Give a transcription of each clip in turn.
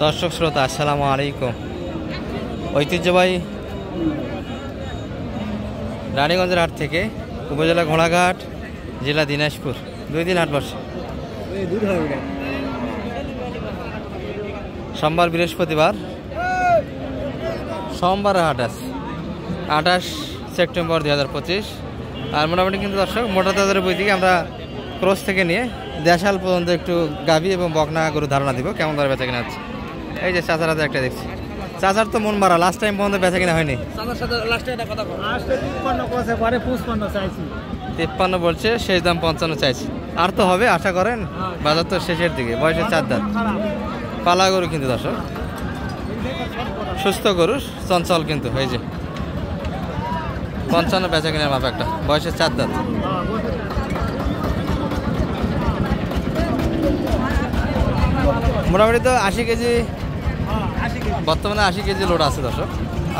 দর্শক শ্রোতা আসসালামু আলাইকুম। ঐতিহ্যবাহী রানীগঞ্জের হাট থেকে উপজেলা ঘোড়াঘাট, জেলা দিনাজপুর, 2 দিন হাট বসে। সোমবার বৃহস্পতিবার, সোমবার হাট আছে 28 সেপ্টেম্বর 2025। আর মোটামুটি কিন্তু দর্শক মোটা তাদের বই থেকে আমরা ক্রস থেকে নিয়ে দেশাল পর্যন্ত একটু গাভী এবং বকনা গরু ধারণা দিব কেমন ধরে বেচা কিনা হচ্ছে। এই যে চাচার হাতে একটা দেখছি, চাচার তো মন মারা, লাস্ট টাইম পর্যন্ত বেচা কিনা হয়নি। 53 বলছে, শেষ দাম 55 চাইছি। আর তো হবে আশা করেন, বাজার তো শেষের দিকে, বয়সের 4 দাঁত, পালা গরু কিন্তু দর্শক, সুস্থ গরু, চঞ্চল কিন্তু। এই যে 55 বেচা কিনার মাপ একটা, বয়সের 4 দাঁত। মোটামুটি তো 80 কেজি, বর্তমানে 80 কেজি লোড আছে দর্শক।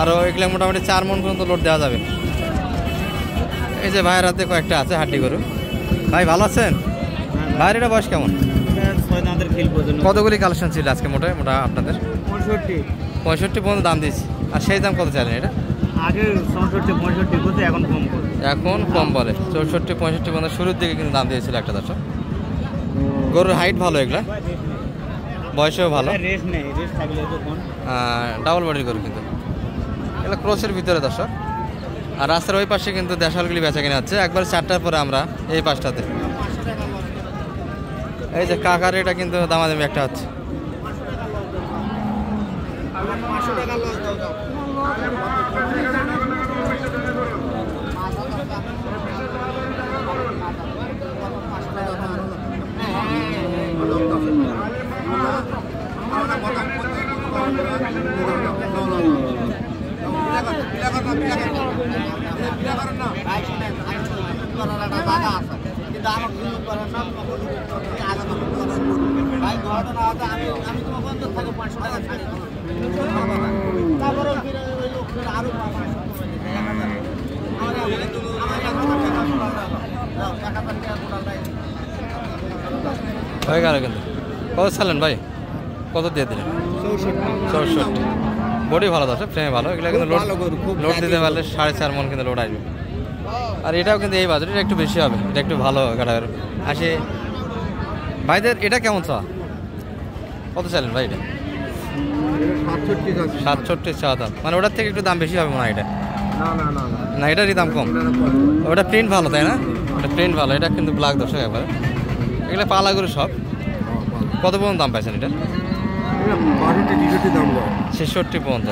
আরও এগুলো মোটামুটি 4 মণ পর্যন্ত লোড দেওয়া যাবে। এই যে ভাইয়ের হাতে কয়েকটা আছে হাড্ডি গরু। ভাই ভালো আছেন? ভাইয়ের এটা বয়স কেমন? কতগুলি কালেকশন ছিল আজকে মোটা আপনাদের? 65 পর্যন্ত দাম দিয়েছি। আর সেই দাম কত চাইলেন এটা? আগে 64-65 বলতে এখন কম বলে। 64-65 পর্যন্ত শুরুর দিকে কিন্তু দাম দিয়েছিল একটা দর্শক। গরুর হাইট ভালো, এগুলা বয়সেও ভালো, ডাবল বডির গরু কিন্তু এগুলো ক্রসের ভিতরে দর্শক। আর রাস্তার ওই পাশে কিন্তু দেশালগুলি বেচা কিনা হচ্ছে একবার 4টার পরে, আমরা এই পাশটাতে। এই যে কাকার এটা কিন্তু দামাদামি একটা হচ্ছে। হয়ে গেল কিন্তু। কত চালেন ভাই? কত দিয়ে দিলেন? 64। বডি ভালো দর্শক, ফ্রেমে ভালো, এগুলো কিন্তু লোড দিতে পারলে 4.5 মণ কিন্তু লোড আসবে। আর এটাও কিন্তু এই বাজারে একটু বেশি হবে, এটা একটু ভালো গাড়ার আসে। ভাইদের এটা কেমন চা? কত চাইলেন ভাই এটা? 67 চা দাম, মানে ওটার থেকে একটু দাম বেশি হবে মনে হয় এটা? না, এটারই দাম কম। ওটা প্রিন্ট ভালো তাই না? ওটা প্রিন্ট ভালো, এটা কিন্তু ব্ল্যাক দর্শক একবার। এগুলো পালা গরু সব। কত পর্যন্ত দাম পাইছেন এটা? 66 পর্যন্ত,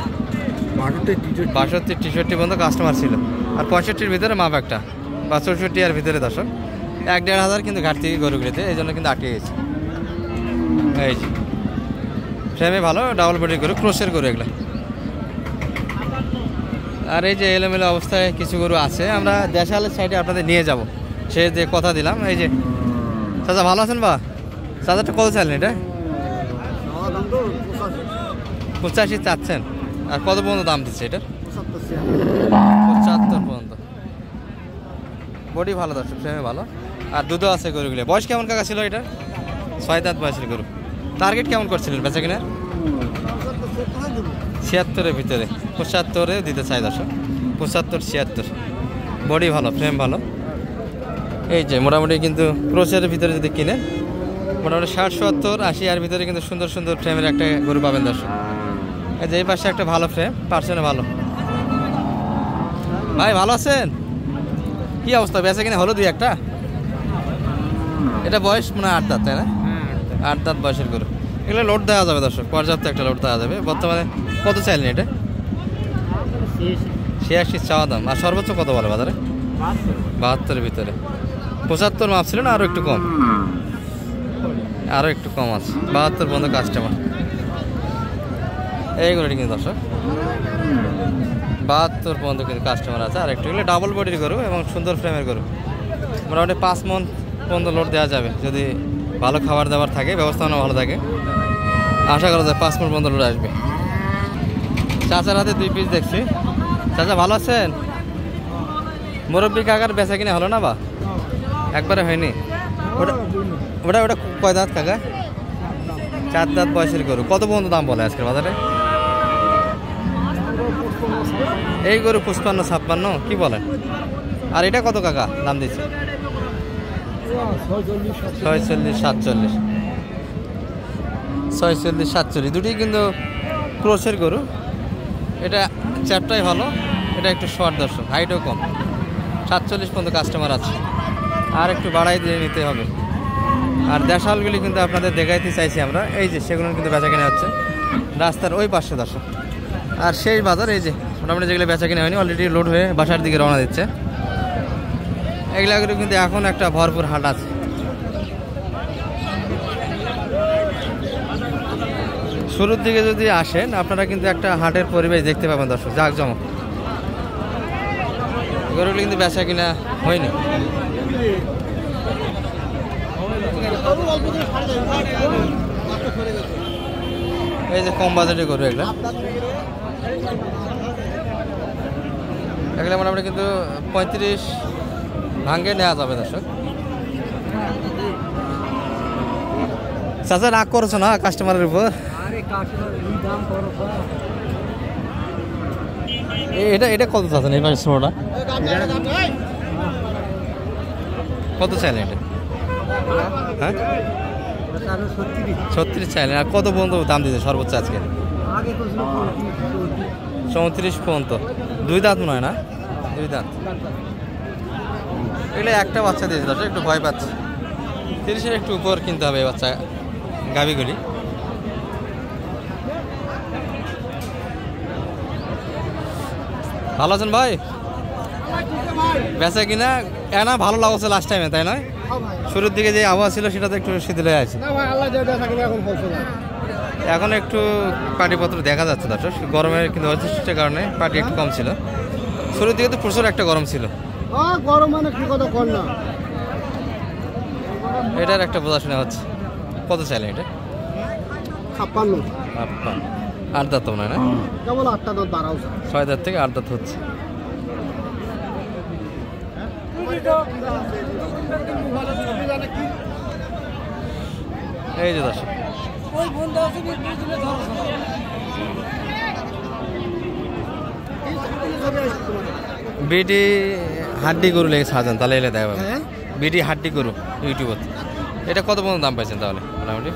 62-63 পর্যন্ত কাস্টমার ছিল। আর 65-র ভিতরে মাপ একটা, বা 64 এর ভিতরে দর্শক। 1-1.5 হাজার কিন্তু ঘাটতি গরুগুলিতে, এই জন্য কিন্তু আটকে গেছে। এই যে ফ্রেমে ভালো, ডাবল বডির গরু, ক্রসের গরু এগুলো। আর এই যে এলোমেলো অবস্থায় কিছু গরু আছে, আমরা দেশালের সাইডে আপনাদের নিয়ে যাব, সে যে কথা দিলাম। এই যে চাচা ভালো আছেন? বা চাচারটা কত চাইলেন এটা? 85 চাচ্ছেন। আর কত পর্যন্ত দাম দিচ্ছে এটার? 75 পর্যন্ত। বডি ভালো দর্শক, ফ্রেমে ভালো, আর দুধও আছে গরুগুলো। বয়স কেমন কাকা ছিল এটা? 6 দাঁত বয়সের গরু। টার্গেট কেমন করছিলেন বেচা কিনা? 76-এর ভিতরে, 75-এ দিতে চাই দর্শক। 75-76। বডি ভালো, ফ্রেম ভালো। এই যে মোটামুটি কিন্তু ক্রসের ভিতরে যদি কিনে মোটামুটি 60-70-80 এর ভিতরে কিন্তু সুন্দর সুন্দর ফ্রেমের একটা গরু পাবেন দর্শক। এই যে এই পাশে একটা ভালো ফ্রেম, পার্সেন্টও ভালো। ভাই ভালো আছেন? কি অবস্থা, বেচা কিনা হলো 2-1টা? এটা বয়স মনে হয় 8 দাঁত তাই না? 8 দাঁত বয়সের গরু। এগুলো লোড দেওয়া যাবে দর্শক, পর্যাপ্ত একটা লোড দেওয়া যাবে। বর্তমানে কত চাইলেন এটা? 86 চাওয়া দাম। আর সর্বোচ্চ কত বলে বাজারে? 72-এর ভিতরে। 75 মাপ ছিল না, আরও একটু কম? আরও একটু কম আছে, 72 পর্যন্ত কাস্টমার। এইগুলোটি কিন্তু দর্শক 72 পর্যন্ত কিন্তু কাস্টমার আছে। আর একটু এগুলো ডাবল বডির গরু এবং সুন্দর ফ্রেমের গরু। মোটামুটি 5 মণ পর্যন্ত লোড দেওয়া যাবে যদি ভালো খাবার দাবার থাকে, ব্যবস্থাপনা ভালো থাকে। আশা করা যায় 5 মণ পর্যন্ত লোড আসবে। চাচার হাতে 2 পিস দেখছি। চাচা ভালো আছেন? মুরব্বী কাকার বেচা কিনা হলো না? বা একবারে হয়নি? ওটা ওটা ওটা কয় দাঁত কাকা? 4 দাঁত বয়সের গরু। কত পর্যন্ত দাম বলে আজকের বাজারে? এই গরু 55-56 কি বলেন? আর এটা কত কাকা দাম দিচ্ছে? 46-47। 46-47 দুটি কিন্তু ক্রোসের গরু। এটা চ্যাপটাই ভালো, এটা একটু শর্ট দর্শক, হাইটও কম। 47 পর্যন্ত কাস্টমার আছে, আর একটু বাড়াই দিয়ে নিতে হবে। আর দেশালগুলি কিন্তু আপনাদের দেখাইতে চাইছি আমরা, এই যে সেগুলো কিন্তু বেচা কেনা হচ্ছে রাস্তার ওই পাশে দর্শক। আর সেই বাজার এই যে মোটামুটি যেগুলো বেচা কেনা হয়নি অলরেডি লোড হয়ে বাসার দিকে রওনা দিচ্ছে, এগুলো কিন্তু এখন একটা ভরপুর হাট আছে। শুরুর দিকে যদি আসেন আপনারা কিন্তু একটা হাটের পরিবেশ দেখতে পাবেন দর্শক, জাঁকজমক। গরুগুলো কিন্তু বেচা কিনা হয়নি। এই যে কম বাজেটের গরু এগুলো, এগুলো মোটামুটি কিন্তু 35 ভাঙ্গে নেওয়া যাবে দর্শক। চাচা রাগ করছো না কাস্টমারের উপর? এটা এটা কত চাচ্ছেন এই পাশে ছোটটা? কত চাইলেন এটা? হ্যাঁ 36 চাইলেন। আর কত পর্যন্ত দাম দিতে সর্বোচ্চ আজকে? 34 পর্যন্ত। 2 দাঁত মনে হয় না? 2 দাঁত। এগুলো একটা বাচ্চা দিয়েছে দর্শক, একটু ভয় পাচ্ছে। 30-এর একটু উপর কিনতে হবে এই বাচ্চা গাভিগুলি। ভালো আছেন ভাই? বেচা কিনা এনা ভালো লাগছে লাস্ট টাইমে, তাই নয়? শুরুর দিকে যে আবহাওয়া ছিল সেটা তো একটু শিথিল হয়ে আছে। এখন একটু পাটিপত্র দেখা যাচ্ছে দর্শক, গরমের কিন্তু অতিষ্ঠের কারণে পাটি একটু কম ছিল। শুরুর দিকে তো প্রচুর একটা গরম ছিল। এটার একটা বোঝাশোনা হচ্ছে। কত চাইলেন এটা? 56। 8 দাঁত তো মনে হয় না? কেবল 8টা দাঁত বাড়াও। 6 দাঁত থেকে 8 দাঁত হচ্ছে। এই যে দর্শক বিডি হাড্ডি গরু লেগে সাজান, তাহলে এলে দেখা পাবে। বিডি হাড্ডি গরু ইউটিউবত। এটা কত পর্যন্ত দাম পাইছেন তাহলে? মোটামুটি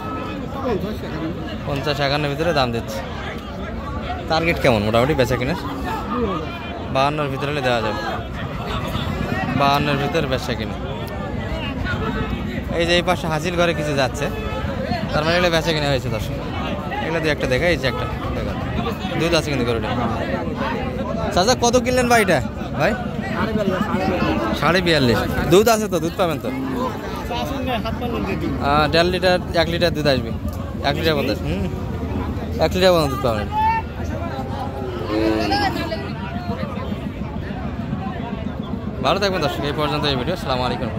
50-51 ভিতরে দাম দিচ্ছে। টার্গেট কেমন মোটামুটি বেচা কিনার? 52-এর ভিতরে হলে দেওয়া যাবে। 52-এর ভিতরে বেচা কিনা। এই যে এই পাশে হাসিল ঘরে কিছু যাচ্ছে, তার মানে এগুলো বেচা কিনা হয়েছে দর্শক। এগুলো দিয়ে একটা দেখা, এই যে একটা দেখা, দুধ আছে কিন্তু গরুটা। চাচা কত কিনলেন ভাই এটা? ভাই 42.5 দুধ আছে তো? দুধ পাবেন তো? 1.5 লিটার 1 লিটার দুধ আসবে। 1 লিটার 50। 1 লিটার পর্যন্ত দুধ পাবেন। ভালো থাকবেন দর্শক, এই পর্যন্ত এই ভিডিও। আসসালামু আলাইকুম।